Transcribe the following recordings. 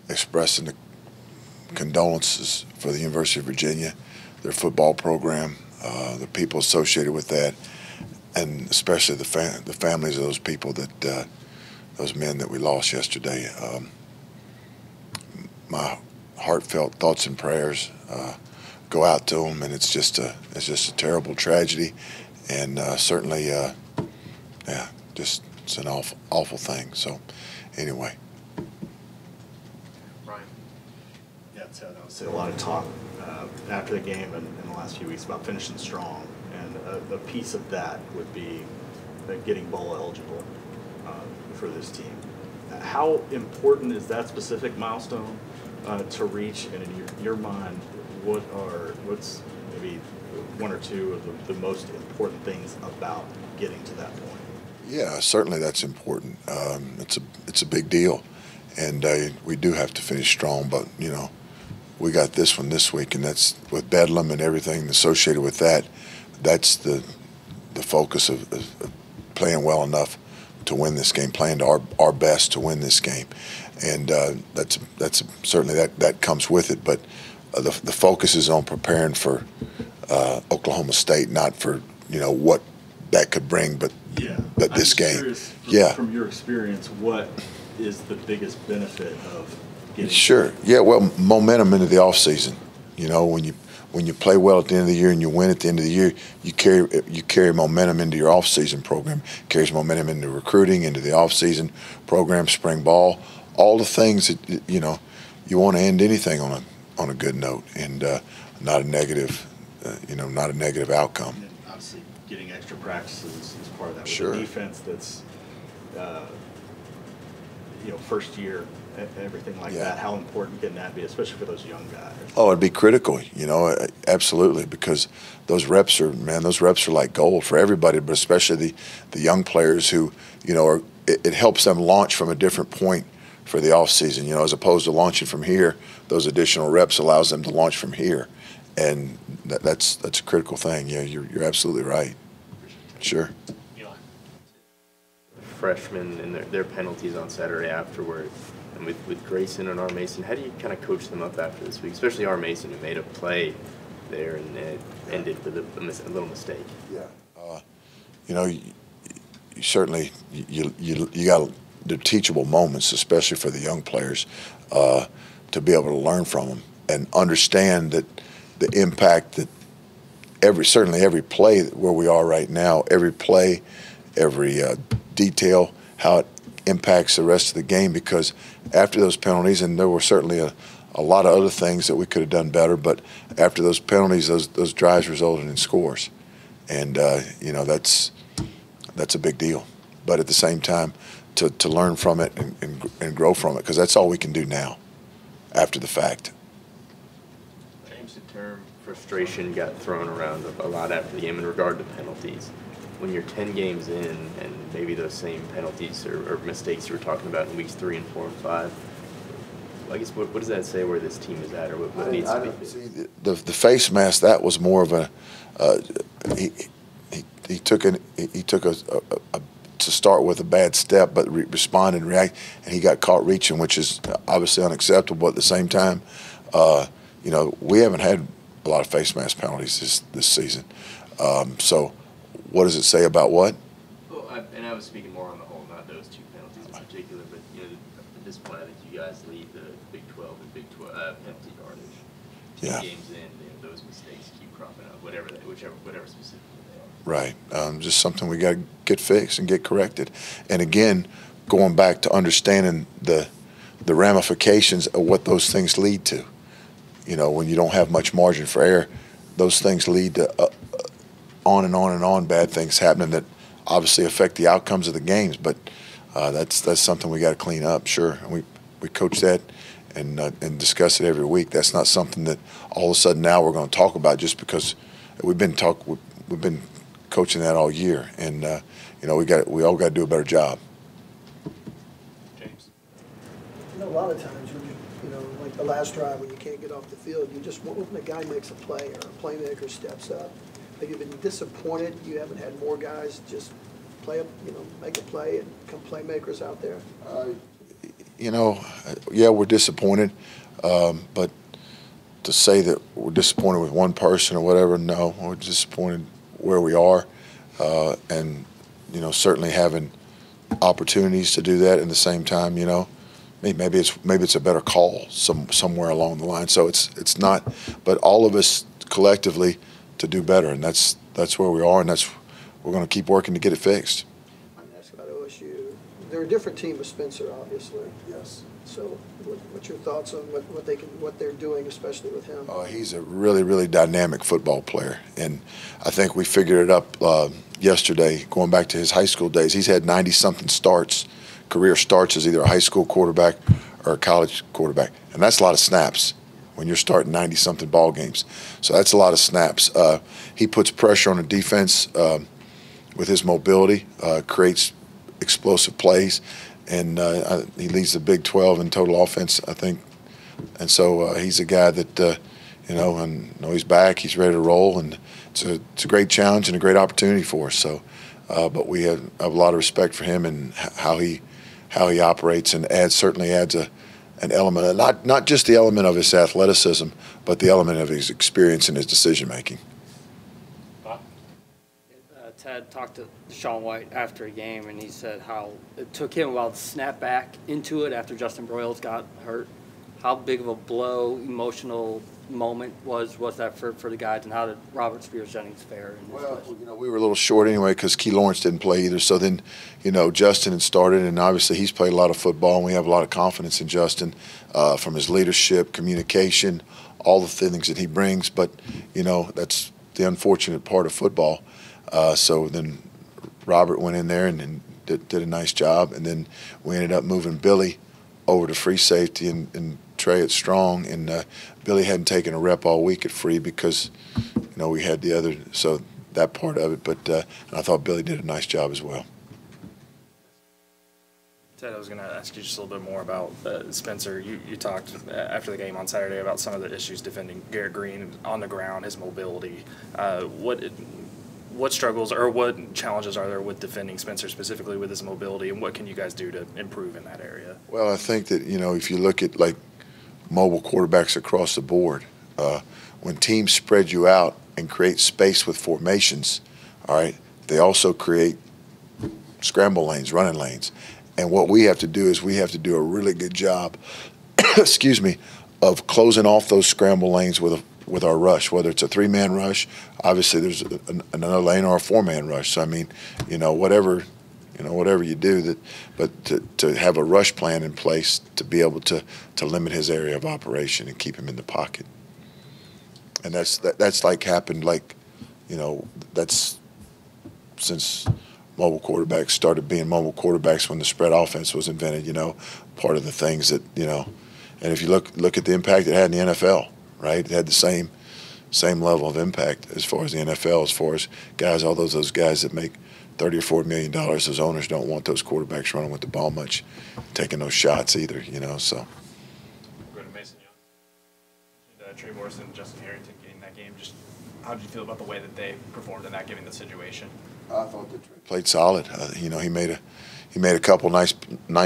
expressing the condolences for the University of Virginia, their football program, the people associated with that, and especially the families of those people those men that we lost yesterday. My heartfelt thoughts and prayers go out to them, and it's just a terrible tragedy, and certainly, yeah, just it's an awful thing. So, anyway. Ryan. Yeah, it's obviously a lot of talk after the game and in the last few weeks about finishing strong, and a piece of that would be getting bowl eligible for this team. How important is that specific milestone to reach? And in your mind, what's maybe one or two of the most important things about getting to that point? Yeah, certainly that's important. It's a big deal, and we do have to finish strong. But we got this one this week, and that's with Bedlam and everything associated with that. That's the focus of playing well enough to win this game, playing to our best to win this game, and that's certainly that comes with it. But the focus is on preparing for Oklahoma State, not for what that could bring, but this game. From your experience, what is the biggest benefit of getting? Sure. Yeah. Well, momentum into the off season. When you play well at the end of the year and you win at the end of the year, you carry momentum into your off-season program. Carries momentum into recruiting, into the off-season program, spring ball, all the things that you want to end anything on a good note and not a negative, not a negative outcome. And obviously, getting extra practices is part of that. With Sure. the defense that's first year. Everything like that, how important can that be, especially for those young guys? Oh, it'd be critical, absolutely, because those reps are like gold for everybody, but especially the young players who, it helps them launch from a different point for the off season, as opposed to launching from here. Those additional reps allows them to launch from here, and that's a critical thing. Yeah, you're absolutely right. Sure. Freshmen and their penalties on Saturday afterward. And with Grayson and R. Mason, how do you kind of coach them up after this week, especially R. Mason, who made a play there and it ended with a little mistake? Yeah. You certainly you got the teachable moments, especially for the young players, to be able to learn from them and understand that the impact that certainly every play where we are right now, every play, every detail, how it impacts the rest of the game, because after those penalties, and there were certainly a lot of other things that we could have done better, but after those penalties, those drives resulted in scores, and that's a big deal. But at the same time, to learn from it and grow from it, because that's all we can do now after the fact. James, the term frustration got thrown around a lot after the game in regard to penalties. When you're 10 games in and maybe those same penalties or mistakes you were talking about in weeks 3 and 4 and 5, I guess what does that say where this team is at, or what needs to be? See, the face mask, that was more of a he took to start with a bad step, but responded and reacted, and he got caught reaching, which is obviously unacceptable. But at the same time, we haven't had a lot of face mask penalties this season, so. What does it say about what? Well, and I was speaking more on the whole, not those two penalties in particular, but at this point, I think you guys lead the Big 12 and Big 12 penalty yardage. Yeah. 2 games in, those mistakes keep cropping up, whatever specifically they are. Right. Just something we got to get fixed and get corrected. And again, going back to understanding the ramifications of what those things lead to. When you don't have much margin for error, those things lead to on and on and on bad things happening that obviously affect the outcomes of the games. But that's something we got to clean up. Sure, and we coach that and discuss it every week. That's not something that all of a sudden now we're going to talk about just because we've been coaching that all year, and we all got to do a better job. James. A lot of times when like the last drive when you can't get off the field, you just when a guy makes a play or a playmaker steps up. Have you been disappointed you haven't had more guys just make a play and become playmakers out there? you know, yeah, we're disappointed, but to say that we're disappointed with one person or whatever, no, we're disappointed where we are, and you know, certainly having opportunities to do that. At the same time, you know, maybe it's a better call somewhere along the line. So it's not, but all of us collectively to do better, and that's where we are, and we're going to keep working to get it fixed. I'm going to ask about OSU. They're a different team with Spencer, obviously. Yes. So, what's your thoughts on what they're doing, especially with him? He's a really, really dynamic football player, and I think we figured it up yesterday. Going back to his high school days, he's had 90-something starts, career starts as either a high school quarterback or a college quarterback, and that's a lot of snaps when you're starting 90-something ball games. So that's a lot of snaps. He puts pressure on the defense with his mobility, creates explosive plays, and he leads the Big 12 in total offense, I think. And so he's a guy that, you know, and he's back, he's ready to roll, and it's a great challenge and a great opportunity for us. So, but we have a lot of respect for him and how he operates, and certainly adds an element, not just the element of his athleticism, but the element of his experience and his decision making. Ted talked to Sean White after a game, and he said how it took him a while to snap back into it after Justin Broyles got hurt. How big of a blow, emotional moment was that for the guys, and how did Robert Spears-Jennings fare in this place? You know, we were a little short anyway because Key Lawrence didn't play either. So then, you know, Justin had started, and obviously he's played a lot of football, and we have a lot of confidence in Justin from his leadership, communication, all the things that he brings. But, you know, that's the unfortunate part of football. So then Robert went in there and did a nice job, and then we ended up moving Billy over to free safety and Trey at strong, and Billy hadn't taken a rep all week at free because, you know, we had the other, so that part of it. But and I thought Billy did a nice job as well. Ted, I was going to ask you just a little bit more about Spencer. You talked after the game on Saturday about some of the issues defending Garrett Green on the ground, his mobility. What struggles or what challenges are there with defending Spencer specifically with his mobility, and what can you guys do to improve in that area? Well, I think that, you know, if you look at like mobile quarterbacks across the board, when teams spread you out and create space with formations, all right, they also create scramble lanes, running lanes. And what we have to do is we have to do a really good job, excuse me, of closing off those scramble lanes with our rush, whether it's a three-man rush, obviously there's another lane, or a four-man rush. So I mean, you know, whatever you do, but to have a rush plan in place to be able to limit his area of operation and keep him in the pocket. And that's like happened, like, you know, that's since mobile quarterbacks started being mobile quarterbacks when the spread offense was invented, you know, part of the things that, you know, and if you look at the impact it had in the NFL, right? It had the same level of impact as far as the NFL, as far as guys, all those guys that make $30 or $40 million. Those owners don't want those quarterbacks running with the ball much, taking those shots either, you know. So. We'll go to Mason Young. Trey Morrison and Justin Harrington getting that game. Just how did you feel about the way that they performed in that, given the situation? I thought that Trey played solid. You know, he made a couple nice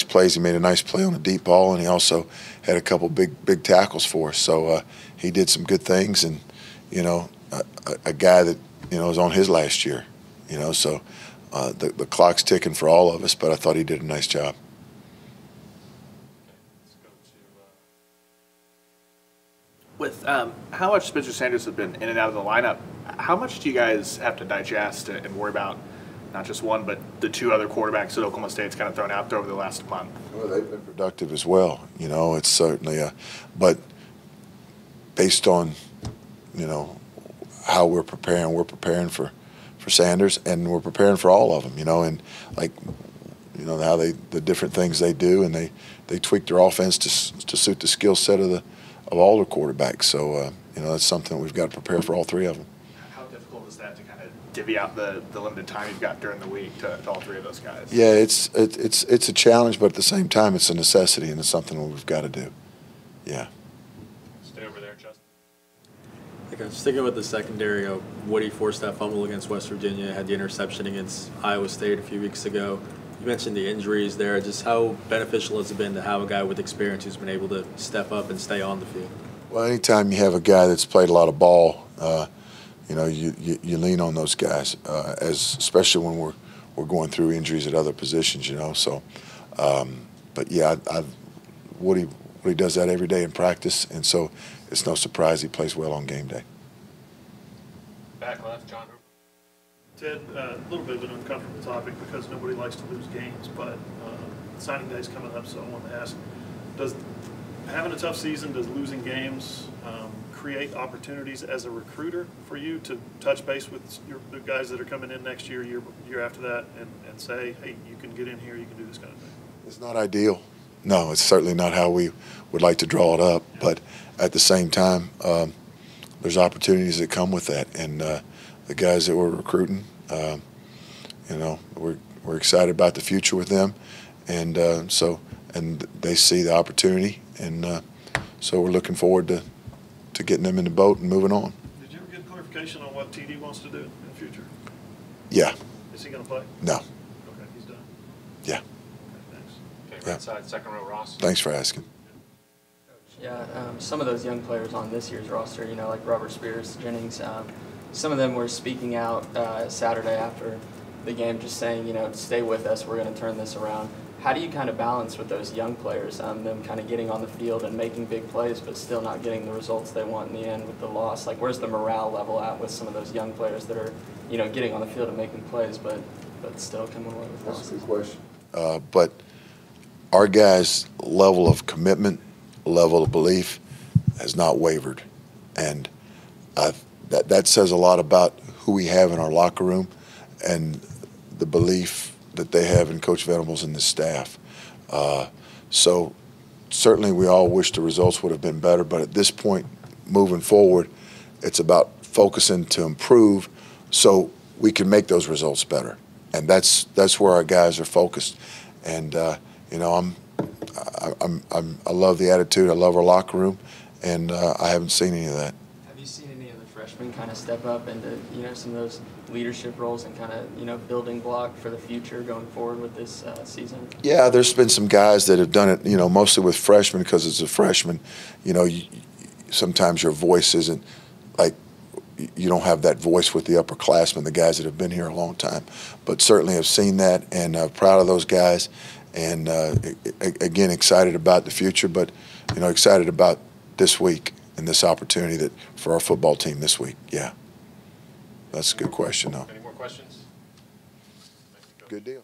plays. He made a nice play on a deep ball, and he also had a couple big tackles for us. So he did some good things, and you know, a guy that, you know, was on his last year. You know, so the clock's ticking for all of us. But I thought he did a nice job. With how much Spencer Sanders has been in and out of the lineup, how much do you guys have to digest and worry about not just one, but the two other quarterbacks that Oklahoma State's kind of thrown out there over the last month? Well, they've been productive as well. You know, it's certainly but based on, you know, how we're preparing for Sanders, and we're preparing for all of them, you know, and like, you know, how the different things they do, and they tweak their offense to suit the skill set of all their quarterbacks. So, you know, that's something that we've got to prepare for all three of them. How difficult is that to kind of divvy out the limited time you've got during the week to all three of those guys? Yeah, it's a challenge, but at the same time, it's a necessity, and it's something that we've got to do. Yeah. Stay over there, Justin. Okay, sticking with the secondary, Woody forced that fumble against West Virginia, had the interception against Iowa State a few weeks ago. You mentioned the injuries there. Just how beneficial has it been to have a guy with experience who's been able to step up and stay on the field? Well, anytime you have a guy that's played a lot of ball, you know, you lean on those guys, especially when we're going through injuries at other positions, you know. So, but yeah, Woody does that every day in practice, and so it's no surprise he plays well on game day. Back left, John Hoover. Ted, a little bit of an uncomfortable topic because nobody likes to lose games, but signing day is coming up, so I want to ask, does having a tough season, does losing games create opportunities as a recruiter for you to touch base with the guys that are coming in next year, year after that, and say, hey, you can get in here, you can do this kind of thing? It's not ideal. No, it's certainly not how we would like to draw it up, but at the same time, there's opportunities that come with that, and the guys that we're recruiting, you know, we're excited about the future with them, and and they see the opportunity, and so we're looking forward to getting them in the boat and moving on. Did you ever get clarification on what TD wants to do in the future? Yeah. Is he going to play? No. Okay, he's done. Yeah. Okay, thanks. Okay, right side, second row, Ross. Thanks for asking. Yeah, some of those young players on this year's roster, you know, like Robert Spears, Jennings, some of them were speaking out Saturday after the game, just saying, you know, stay with us, we're going to turn this around. How do you kind of balance with those young players, them kind of getting on the field and making big plays, but still not getting the results they want in the end with the loss? Like, where's the morale level at with some of those young players that are, you know, getting on the field and making plays, but still coming away with losses? That's a good question. But our guys' level of commitment, level of belief has not wavered, and that says a lot about who we have in our locker room and the belief that they have in Coach Venables and the staff. So certainly we all wish the results would have been better, but at this point, moving forward, it's about focusing to improve so we can make those results better. And that's where our guys are focused. And you know, I love the attitude. I love our locker room, and I haven't seen any of that. Have you seen any of the freshmen kind of step up into, you know, some of those leadership roles and kind of, you know, building block for the future going forward with this season? Yeah, there's been some guys that have done it, you know, mostly with freshmen because it's a freshman. You know, sometimes your voice isn't like, you don't have that voice with the upperclassmen, the guys that have been here a long time. But certainly have seen that, and proud of those guys. And again, excited about the future, but, you know, excited about this week and this opportunity that for our football team this week. Yeah. That's a good question, though. Any more questions? Good deal.